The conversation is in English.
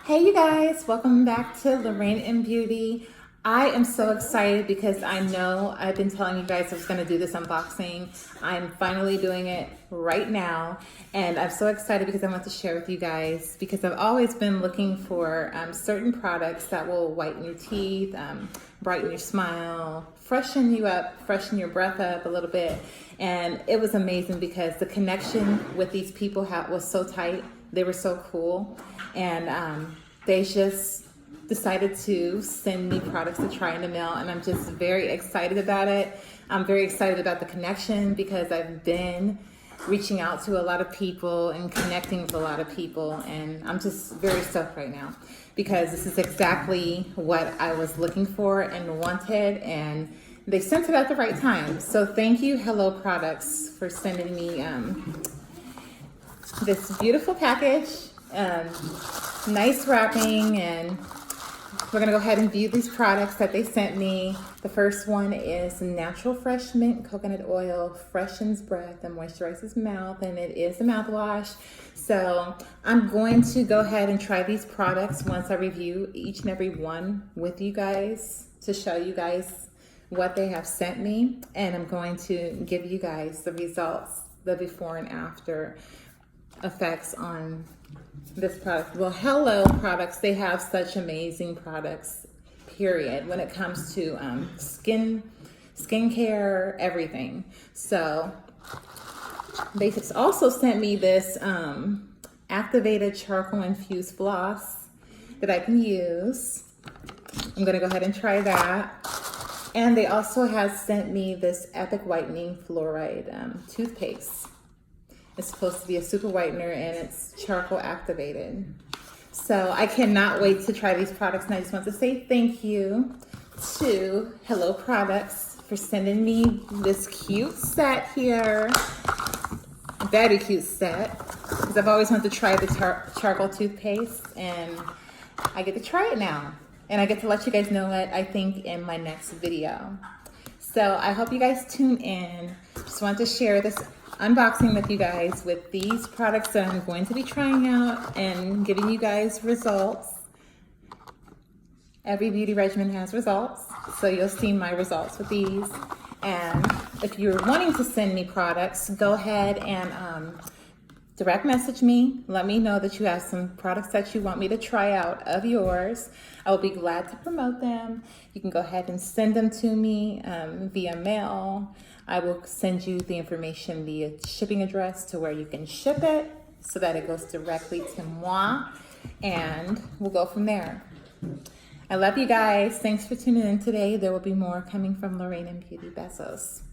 Hey you guys, welcome back to Lorraine and Beauty. I am so excited because I know I've been telling you guys I was going to do this unboxing. I'm finally doing it right now, and I'm so excited because I want to share with you guys because I've always been looking for certain products that will whiten your teeth, brighten your smile, freshen you up, freshen your breath up a little bit. And it was amazing because the connection with these people was so tight. They were so cool, and they just decided to send me products to try in the mail, and I'm just very excited about it. I'm very excited about the connection because I've been reaching out to a lot of people and connecting with a lot of people, and I'm just very stoked right now because this is exactly what I was looking for and wanted, and they sent it at the right time. So thank you, Hello Products, for sending me this beautiful package, nice wrapping, and we're gonna go ahead and view these products that they sent me. The first one is Natural Fresh Mint Coconut Oil, freshens breath and moisturizes mouth, and it is a mouthwash. So I'm going to go ahead and try these products once I review each and every one with you guys to show you guys what they have sent me, and I'm going to give you guys the results, the before and after effects on this product. Well, Hello Products, they have such amazing products, period, when it comes to skincare, everything. So they also sent me this activated charcoal infused floss that I can use. I'm gonna go ahead and try that. And they also have sent me this Epic Whitening Fluoride toothpaste. It's supposed to be a super whitener, and it's charcoal activated. So I cannot wait to try these products, and I just want to say thank you to Hello Products for sending me this cute set here. Very cute set, because I've always wanted to try the charcoal toothpaste, and I get to try it now. And I get to let you guys know what I think in my next video. So I hope you guys tune in. Just want to share this unboxing with you guys with these products that I'm going to be trying out and giving you guys results. Every beauty regimen has results, so you'll see my results with these. And if you're wanting to send me products, go ahead and direct message me. Let me know that you have some products that you want me to try out of yours. I will be glad to promote them. You can go ahead and send them to me via mail. I will send you the information via shipping address to where you can ship it so that it goes directly to moi, and we'll go from there. I love you guys. Thanks for tuning in today. There will be more coming from Lorraine and Beauty. Besos.